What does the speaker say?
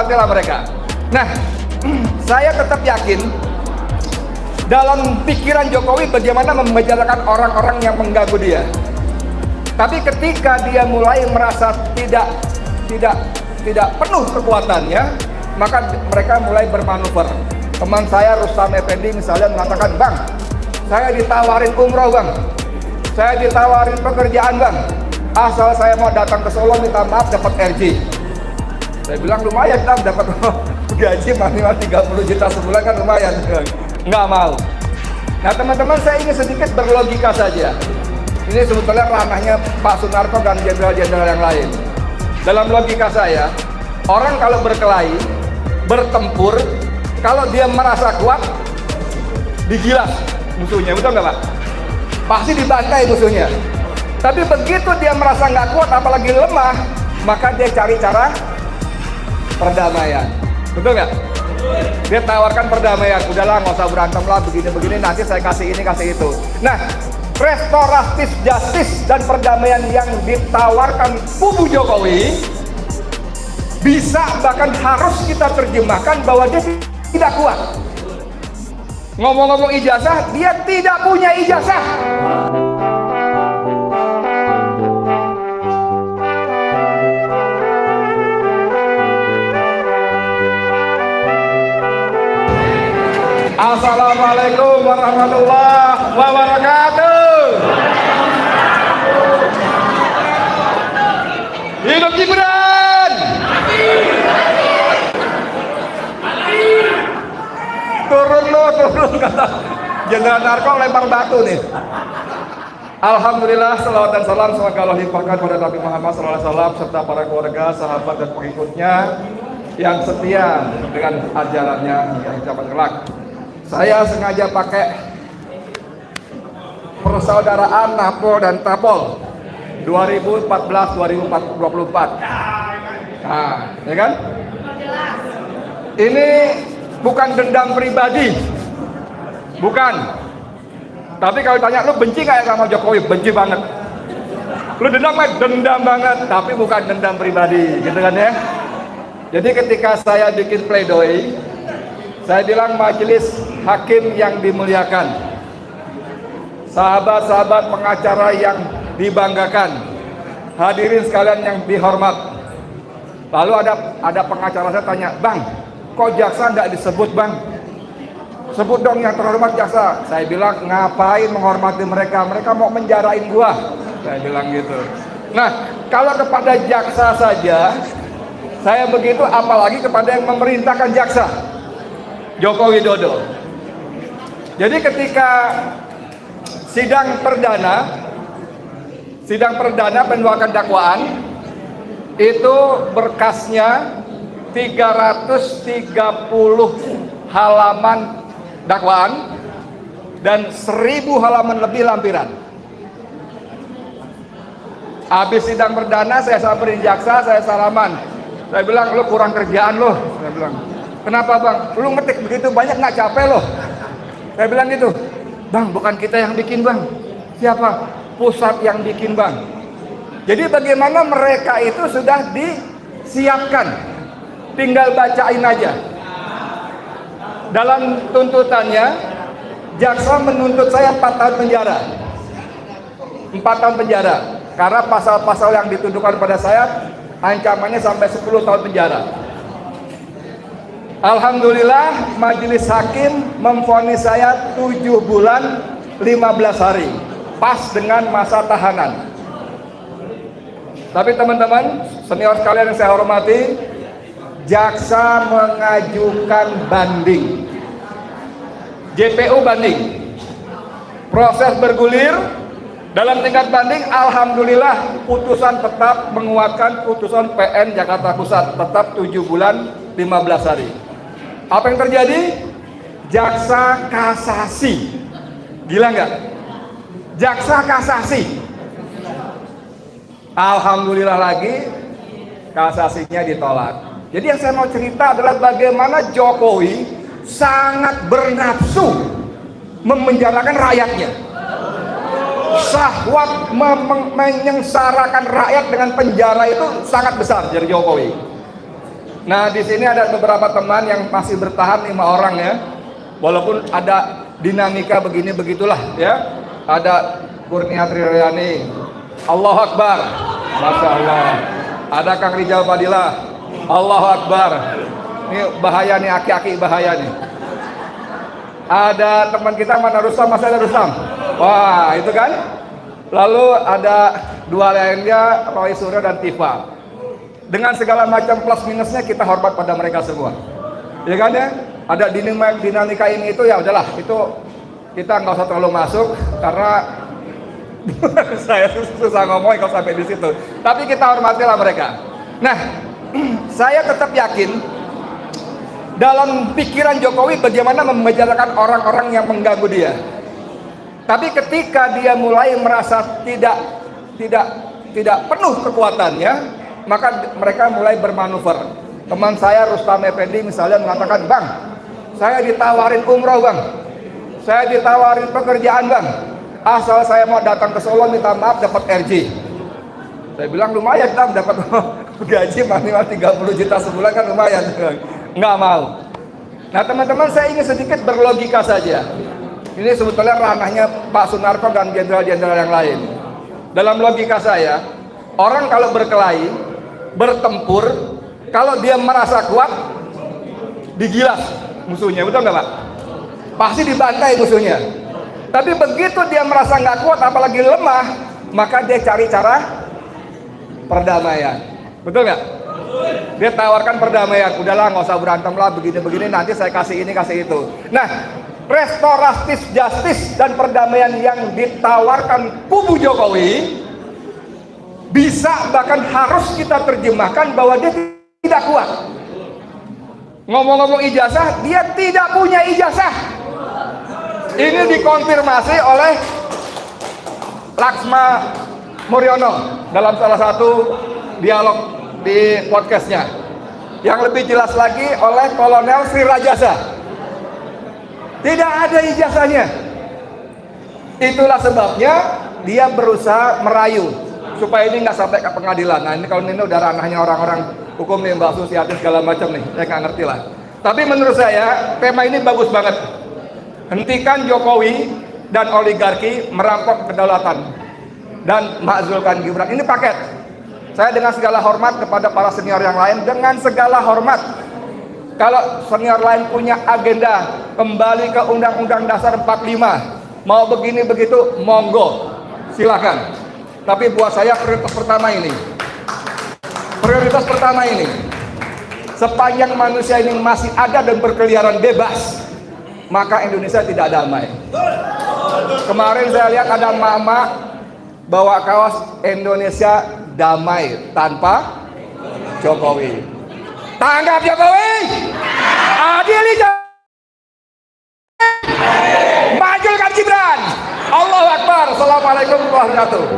sampailah mereka. Nah, saya tetap yakin dalam pikiran Jokowi bagaimana membicarakan orang-orang yang mengganggu dia. Tapi ketika dia mulai merasa tidak penuh kekuatannya, maka mereka mulai bermanuver. Teman saya Rustam Effendi misalnya mengatakan, "Bang, saya ditawarin umroh bang, saya ditawarin pekerjaan bang, asal saya mau datang ke Solo minta maaf dapat RJ." Saya bilang lumayan bang, dapat gaji minimal 30 juta sebulan kan lumayan. Nggak mau. Nah teman-teman, saya ingin sedikit berlogika saja. Ini sebetulnya ranahnya Pak Sunarko dan jenderal-jenderal yang lain. Dalam logika saya, orang kalau berkelahi, bertempur, kalau dia merasa kuat, digilas musuhnya, betul nggak Pak? Pasti dibantai musuhnya. Tapi begitu dia merasa nggak kuat, apalagi lemah, maka dia cari cara perdamaian, betul nggak? Dia tawarkan perdamaian, udahlah nggak usah berantem lah, begini-begini, nanti saya kasih ini, kasih itu. Nah, restoratif justice dan perdamaian yang ditawarkan kubu Jokowi bisa bahkan harus kita terjemahkan bahwa dia tidak kuat. Ngomong-ngomong ijazah, dia tidak punya ijazah. Assalamualaikum warahmatullahi wabarakatuh. Hidup Gibran. Turun kata Jenderal Narko lempar batu nih. Alhamdulillah, salawat dan salam semoga Allah limpahkan pada Nabi Muhammad SAW serta para keluarga, sahabat dan pengikutnya yang setia dengan ajarannya yang dapat kelak. Saya sengaja pakai persaudaraan Napol dan Tapol 2014-2024. Nah, ya kan? Ini bukan dendam pribadi, bukan. Tapi kalau tanya, lu benci nggak sama Jokowi? Benci banget. Lu dendam nggak? Dendam banget. Tapi bukan dendam pribadi, gitu kan ya? Jadi ketika saya bikin pledoi, saya bilang majelis hakim yang dimuliakan, sahabat-sahabat pengacara yang dibanggakan, hadirin sekalian yang dihormat. Lalu ada pengacara saya tanya, "Bang, kok jaksa nggak disebut bang? Sebut dong yang terhormat jaksa." Saya bilang, ngapain menghormati mereka? Mereka mau menjarain gua. Saya bilang gitu. Nah, kalau kepada jaksa saja saya begitu, apalagi kepada yang memerintahkan jaksa, Joko Widodo. Jadi ketika sidang perdana penduakan dakwaan itu berkasnya 330 halaman dakwaan dan 1000 halaman lebih lampiran. Habis sidang perdana saya samperin jaksa, saya salaman. Saya bilang, "Lu kurang kerjaan lo." Saya bilang, "Kenapa bang? Lu ngetik begitu banyak nggak capek loh?" Saya bilang gitu. "Bang, bukan kita yang bikin bang." "Siapa?" "Pusat yang bikin bang." Jadi bagaimana mereka itu sudah disiapkan, tinggal bacain aja. Dalam tuntutannya, jaksa menuntut saya 4 tahun penjara. 4 tahun penjara. Karena pasal-pasal yang dituduhkan pada saya ancamannya sampai 10 tahun penjara. Alhamdulillah, majelis hakim memvonis saya 7 bulan 15 hari, pas dengan masa tahanan. Tapi teman-teman senior sekalian yang saya hormati, jaksa mengajukan banding, JPU banding, proses bergulir. Dalam tingkat banding, alhamdulillah putusan tetap menguatkan putusan PN Jakarta Pusat, tetap 7 bulan 15 hari. Apa yang terjadi? Jaksa kasasi. Gila nggak? Jaksa kasasi. Alhamdulillah lagi kasasinya ditolak. Jadi yang saya mau cerita adalah bagaimana Jokowi sangat bernafsu memenjarakan rakyatnya. Syahwat menyengsarakan rakyat dengan penjara itu sangat besar dari Jokowi. Nah, di sini ada beberapa teman yang masih bertahan 5 orang ya. Walaupun ada dinamika begini begitulah ya. Ada Kurnia Triryani, Allahu Akbar, Masya Allah. Ada Kang Rijal Fadilah, Allahu Akbar. Ini bahaya nih, aki-aki bahaya nih. Ada teman kita mana Rustam, Mas ada Rustam. Wah, itu kan. Lalu ada 2 lainnya, Roy Suryo dan Tifa. Dengan segala macam plus minusnya kita hormat pada mereka semua. Ya kan ya? Ada dinamika ini itu ya udahlah, itu kita nggak usah terlalu masuk karena saya susah ngomong kalau sampai di situ. Tapi kita hormatilah mereka. Nah, saya tetap yakin dalam pikiran Jokowi bagaimana membicarakan orang-orang yang mengganggu dia. Tapi ketika dia mulai merasa tidak penuh kekuatannya, maka mereka mulai bermanuver. Teman saya Rustam Effendi misalnya mengatakan, "Bang, saya ditawarin umroh bang, saya ditawarin pekerjaan bang, asal saya mau datang ke Solo minta maaf dapat RJ." Saya bilang lumayan bang, dapat gaji minimal 30 juta sebulan kan lumayan. Nggak mau. Nah teman-teman, saya ingin sedikit berlogika saja. Ini sebetulnya ranahnya Pak Sunarko dan jenderal-jenderal yang lain. Dalam logika saya, orang kalau berkelahi, bertempur, kalau dia merasa kuat, digilas musuhnya, betul nggak Pak? Pasti dibantai musuhnya. Tapi begitu dia merasa nggak kuat, apalagi lemah, maka dia cari cara perdamaian, betul nggak? Dia tawarkan perdamaian, udahlah nggak usah berantem lah, begini-begini, nanti saya kasih ini, kasih itu. Nah, restoratif justice dan perdamaian yang ditawarkan kubu Jokowi bisa bahkan harus kita terjemahkan bahwa dia tidak kuat. Ngomong-ngomong ijazah, dia tidak punya ijazah. Ini dikonfirmasi oleh Laksma Muryono dalam salah satu dialog di podcastnya. Yang lebih jelas lagi oleh Kolonel Sri Rajasa. Tidak ada ijazahnya. Itulah sebabnya dia berusaha merayu supaya ini nggak sampai ke pengadilan. Nah ini kalau ini udah ranahnya orang-orang hukum nih, Mbak Susiati segala macam nih, saya nggak ngerti lah. Tapi menurut saya tema ini bagus banget. Hentikan Jokowi dan oligarki merampok kedaulatan dan makzulkan Gibran. Ini paket. Saya dengan segala hormat kepada para senior yang lain, dengan segala hormat. Kalau senior lain punya agenda kembali ke Undang-Undang Dasar 45, mau begini begitu, monggo, silakan. Tapi buat saya prioritas pertama ini, sepanjang manusia ini masih ada dan berkeliaran bebas, maka Indonesia tidak damai. Kemarin saya lihat ada mama bawa kaos Indonesia damai tanpa Jokowi. Tanggap Jokowi, adili Jokowi, majukan Gibran. Allahu Akbar. Assalamualaikum warahmatullahi wabarakatuh.